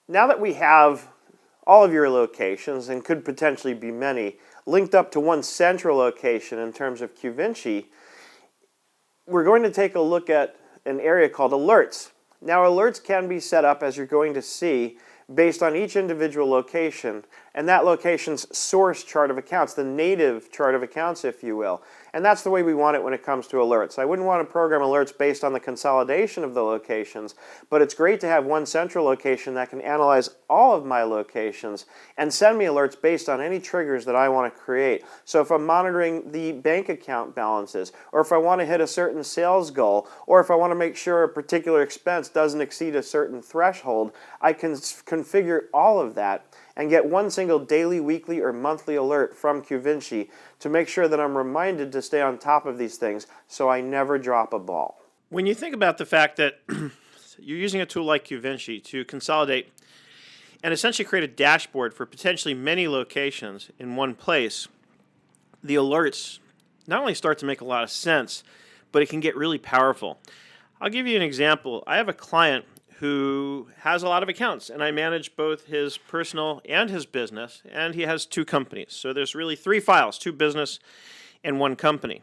Now that we have all of your locations, and could potentially be many, linked up to one central location in terms of Qvinci, we're going to take a look at an area called alerts. Now, alerts can be set up, as you're going to see, based on each individual location and that location's source chart of accounts, the native chart of accounts, if you will. And that's the way we want it when it comes to alerts. I wouldn't want to program alerts based on the consolidation of the locations, but it's great to have one central location that can analyze all of my locations and send me alerts based on any triggers that I want to create. So if I'm monitoring the bank account balances, or if I want to hit a certain sales goal, or if I want to make sure a particular expense doesn't exceed a certain threshold, I can configure all of that and get one single daily, weekly, or monthly alert from Qvinci to make sure that I'm reminded to stay on top of these things so I never drop a ball. When you think about the fact that you're using a tool like Qvinci to consolidate and essentially create a dashboard for potentially many locations in one place, the alerts not only start to make a lot of sense, but it can get really powerful. I'll give you an example. I have a client who has a lot of accounts, and I manage both his personal and his business, and he has 2 companies. So there's really 3 files, 2 business and 1 company.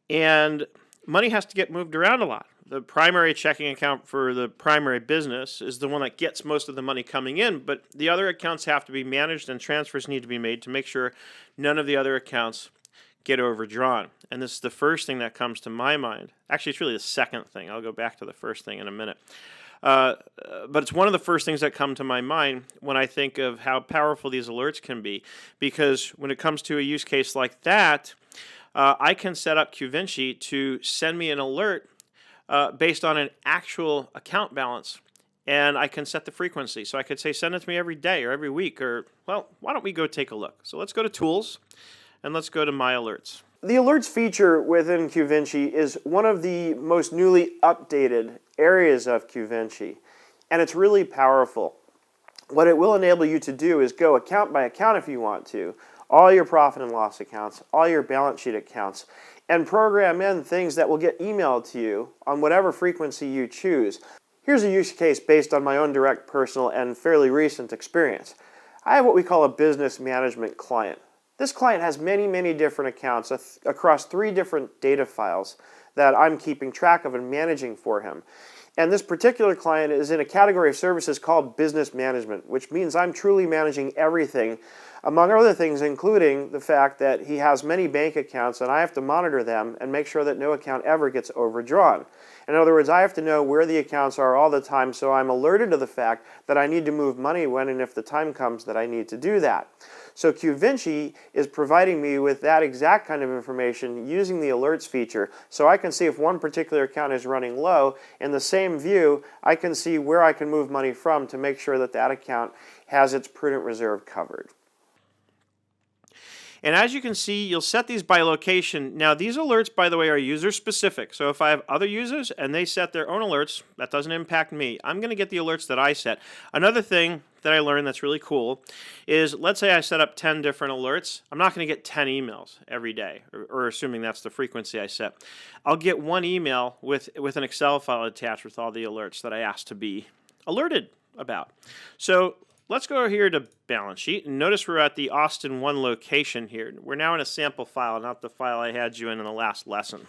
And money has to get moved around a lot. The primary checking account for the primary business is the one that gets most of the money coming in, but the other accounts have to be managed and transfers need to be made to make sure none of the other accounts get overdrawn. And this is the first thing that comes to my mind. Actually, it's really the second thing. I'll go back to the first thing in a minute. But it's one of the first things that come to my mind when I think of how powerful these alerts can be, because when it comes to a use case like that, I can set up Qvinci to send me an alert based on an actual account balance, and I can set the frequency. So I could say, send it to me every day or every week, or, well, why don't we go take a look? So let's go to Tools, and let's go to My Alerts. The alerts feature within Qvinci is one of the most newly updated areas of Qvinci, and it's really powerful. What it will enable you to do is go account by account if you want to, all your profit and loss accounts, all your balance sheet accounts, and program in things that will get emailed to you on whatever frequency you choose. Here's a use case based on my own direct personal and fairly recent experience. I have what we call a business management client. This client has many different accounts across 3 different data files that I'm keeping track of and managing for him. And this particular client is in a category of services called business management, which means I'm truly managing everything, among other things, including the fact that he has many bank accounts and I have to monitor them and make sure that no account ever gets overdrawn. In other words, I have to know where the accounts are all the time, so I'm alerted to the fact that I need to move money when and if the time comes that I need to do that. So Qvinci is providing me with that exact kind of information using the alerts feature, so I can see if one particular account is running low. In the same view, I can see where I can move money from to make sure that that account has its prudent reserve covered. And as you can see, you'll set these by location. Now, these alerts, by the way, are user-specific. So if I have other users and they set their own alerts, that doesn't impact me. I'm going to get the alerts that I set. Another thing that I learned that's really cool is, let's say I set up 10 different alerts. I'm not going to get 10 emails every day, or assuming that's the frequency I set. I'll get one email with an Excel file attached with all the alerts that I asked to be alerted about. So let's go here to balance sheet, and notice we're at the Austin 1 location here. We're now in a sample file, not the file I had you in the last lesson.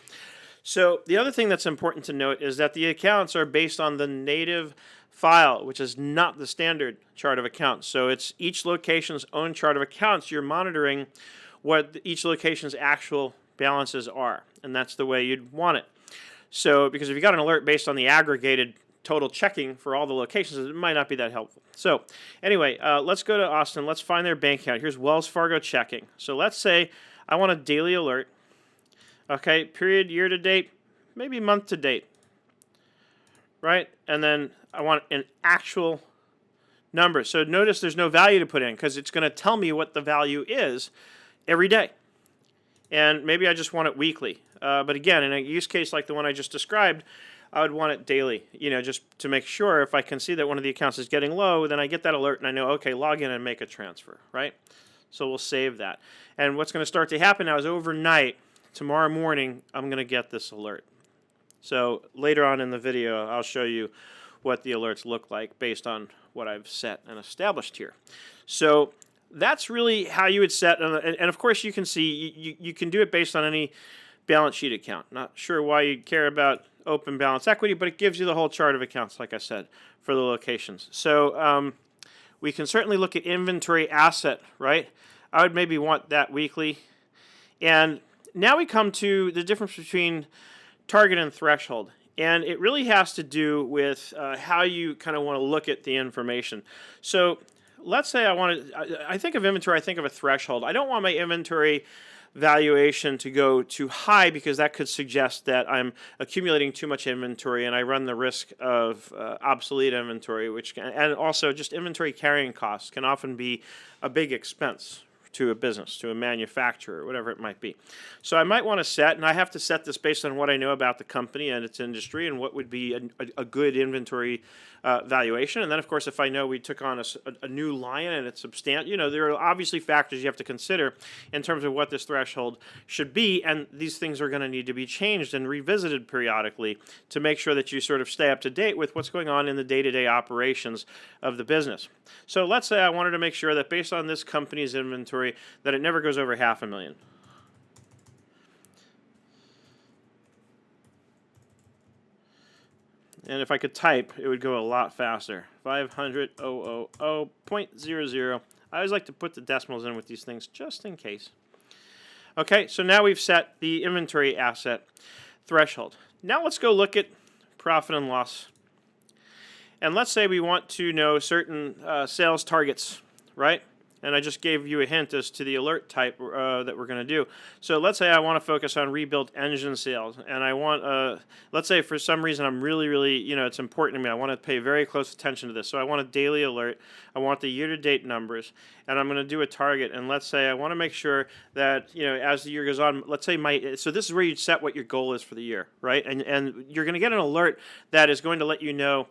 So the other thing that's important to note is that the accounts are based on the native file, which is not the standard chart of accounts. So it's each location's own chart of accounts. You're monitoring what each location's actual balances are, and that's the way you'd want it. So because if you got an alert based on the aggregated total checking for all the locations, it might not be that helpful. So anyway, let's go to Austin. Let's find their bank account. Here's Wells Fargo checking. So let's say I want a daily alert. Okay, period, year to date, maybe month to date, right? And then I want an actual number. So notice there's no value to put in because it's going to tell me what the value is every day. And maybe I just want it weekly. But again, in a use case like the one I just described, I would want it daily, just to make sure if I can see that one of the accounts is getting low, then I get that alert and I know, okay, log in and make a transfer, right? So we'll save that. And what's going to start to happen now is overnight, tomorrow morning, I'm going to get this alert. So later on in the video, I'll show you what the alerts look like based on what I've set and established here. So that's really how you would set, and of course you can see, you can do it based on any balance sheet account. Not sure why you'd care about open balance equity, but it gives you the whole chart of accounts, like I said, for the locations. So we can certainly look at inventory asset, right? I would maybe want that weekly. And now we come to the difference between target and threshold. And it really has to do with how you kind of want to look at the information. So let's say I think of inventory, I think of a threshold. I don't want my inventory valuation to go too high because that could suggest that I'm accumulating too much inventory and I run the risk of obsolete inventory, and also just inventory carrying costs can often be a big expense to a business, to a manufacturer, whatever it might be. So I might want to set, and I have to set this based on what I know about the company and its industry and what would be a good inventory valuation. And then, of course, if I know we took on a new line and it's substantial, there are obviously factors you have to consider in terms of what this threshold should be, and these things are going to need to be changed and revisited periodically to make sure that you sort of stay up to date with what's going on in the day-to-day operations of the business. So let's say I wanted to make sure that based on this company's inventory that it never goes over $500,000. And if I could type, it would go a lot faster. 500,000.00. I always like to put the decimals in with these things just in case. Okay, so now we've set the inventory asset threshold. Now let's go look at profit and loss. And let's say we want to know certain sales targets, right? And I just gave you a hint as to the alert type that we're going to do. So let's say I want to focus on rebuilt engine sales. And I want, let's say for some reason I'm really, it's important to me. I want to pay very close attention to this. So I want a daily alert. I want the year-to-date numbers. And I'm going to do a target. And let's say I want to make sure that, as the year goes on, let's say so this is where you set what your goal is for the year, right? And you're going to get an alert that is going to let you know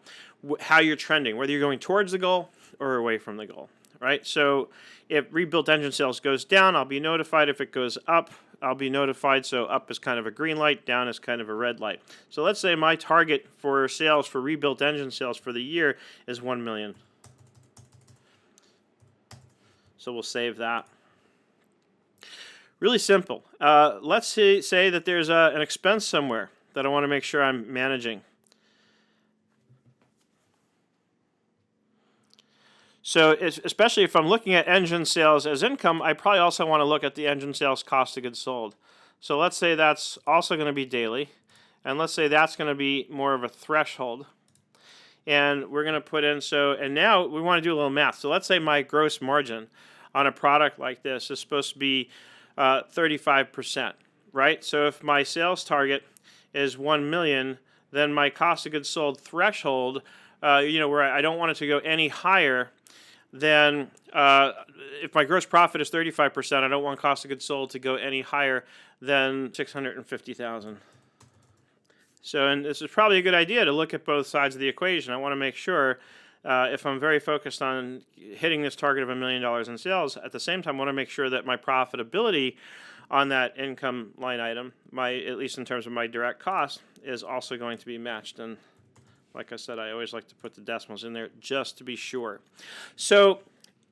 how you're trending, whether you're going towards the goal or away from the goal. Right, so if rebuilt engine sales goes down, I'll be notified. If it goes up, I'll be notified. So up is kind of a green light, down is kind of a red light. So let's say my target for sales for rebuilt engine sales for the year is 1 million. So we'll save that. Really simple. Let's say that there's an expense somewhere that I want to make sure I'm managing. So especially if I'm looking at engine sales as income, I probably also want to look at the engine sales cost of goods sold. So let's say that's also going to be daily. And let's say that's going to be more of a threshold. And we're going to put in, and now we want to do a little math. So let's say my gross margin on a product like this is supposed to be 35%, right? So if my sales target is 1 million, then my cost of goods sold threshold, where I don't want it to go any higher, then if my gross profit is 35%, I don't want cost of goods sold to go any higher than 650,000. So, and this is probably a good idea to look at both sides of the equation. I want to make sure if I'm very focused on hitting this target of $1 million in sales, at the same time, I want to make sure that my profitability on that income line item, at least in terms of my direct cost, is also going to be matched. And like I said, I always like to put the decimals in there just to be sure. So,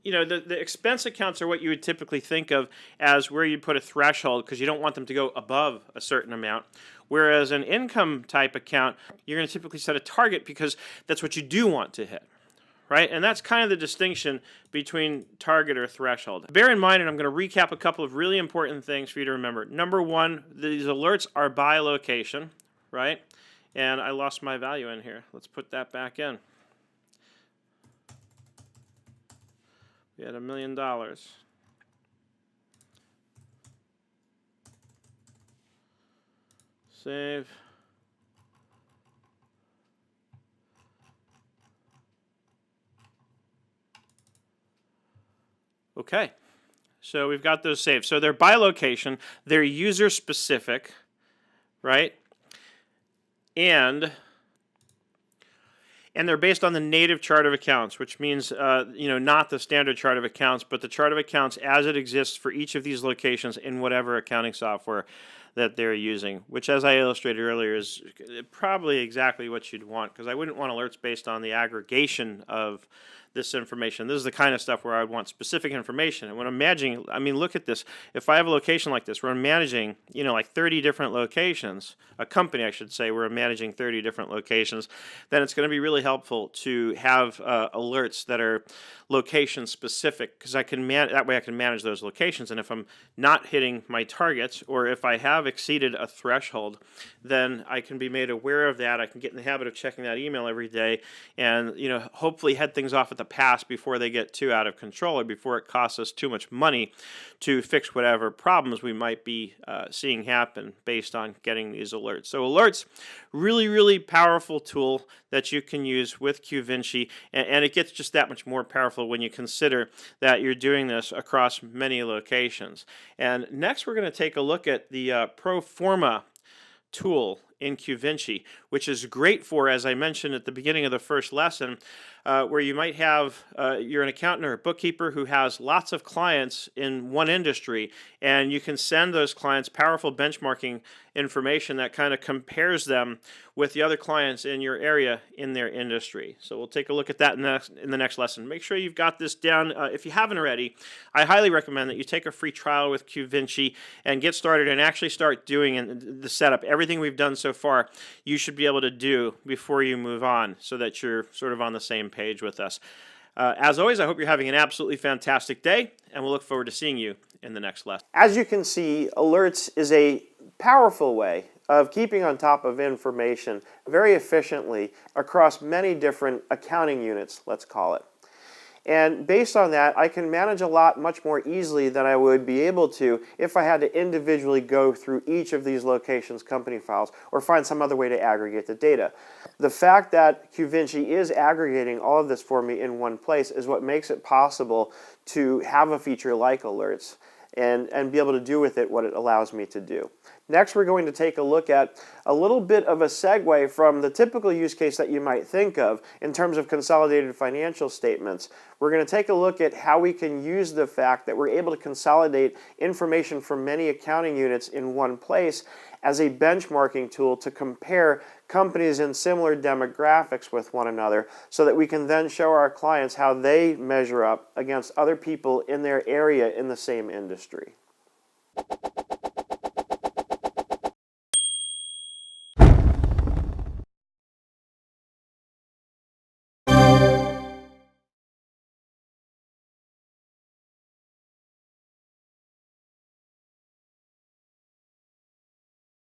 the expense accounts are what you would typically think of as where you put a threshold because you don't want them to go above a certain amount. Whereas an income type account, you're going to typically set a target because that's what you do want to hit, right? And that's kind of the distinction between target or threshold. Bear in mind, and I'm going to recap a couple of really important things for you to remember. Number one, these alerts are by location, right? And I lost my value in here. Let's put that back in. We had $1 million. Save. Okay. So we've got those saved. So they're by location. They're user specific, right? And they're based on the native chart of accounts, which means, not the standard chart of accounts, but the chart of accounts as it exists for each of these locations in whatever accounting software that they're using, which, as I illustrated earlier, is probably exactly what you'd want, because I wouldn't want alerts based on the aggregation of this information. This is the kind of stuff where I would want specific information. And when I'm managing, I mean, look at this. If I have a location like this where I'm managing, like 30 different locations, a company, I should say, where I'm managing 30 different locations, then it's going to be really helpful to have alerts that are location specific, because that way I can manage those locations. And if I'm not hitting my targets, or if I have exceeded a threshold, then I can be made aware of that. I can get in the habit of checking that email every day, and hopefully head things off at the pass before they get too out of control, or before it costs us too much money to fix whatever problems we might be seeing happen based on getting these alerts. So alerts, really, really powerful tool that you can use with Qvinci, and it gets just that much more powerful when you consider that you're doing this across many locations. And next we're going to take a look at the Pro Forma tool in Qvinci, which is great for, as I mentioned at the beginning of the first lesson, where you might have, you're an accountant or a bookkeeper who has lots of clients in one industry, and you can send those clients powerful benchmarking information that kind of compares them with the other clients in your area in their industry. So we'll take a look at that in the next lesson. Make sure you've got this down. If you haven't already, I highly recommend that you take a free trial with Qvinci and get started and actually start doing the setup. Everything we've done so far, you should be able to do before you move on, so that you're sort of on the same page with us. As always, I hope you're having an absolutely fantastic day, and we'll look forward to seeing you in the next lesson. As you can see, alerts is a powerful way of keeping on top of information very efficiently across many different accounting units, let's call it. And based on that, I can manage a lot much more easily than I would be able to if I had to individually go through each of these locations' company files or find some other way to aggregate the data. The fact that Qvinci is aggregating all of this for me in one place is what makes it possible to have a feature like alerts and be able to do with it what it allows me to do. Next, we're going to take a look at a little bit of a segue from the typical use case that you might think of in terms of consolidated financial statements. We're going to take a look at how we can use the fact that we're able to consolidate information from many accounting units in one place as a benchmarking tool to compare companies in similar demographics with one another, so that we can then show our clients how they measure up against other people in their area in the same industry.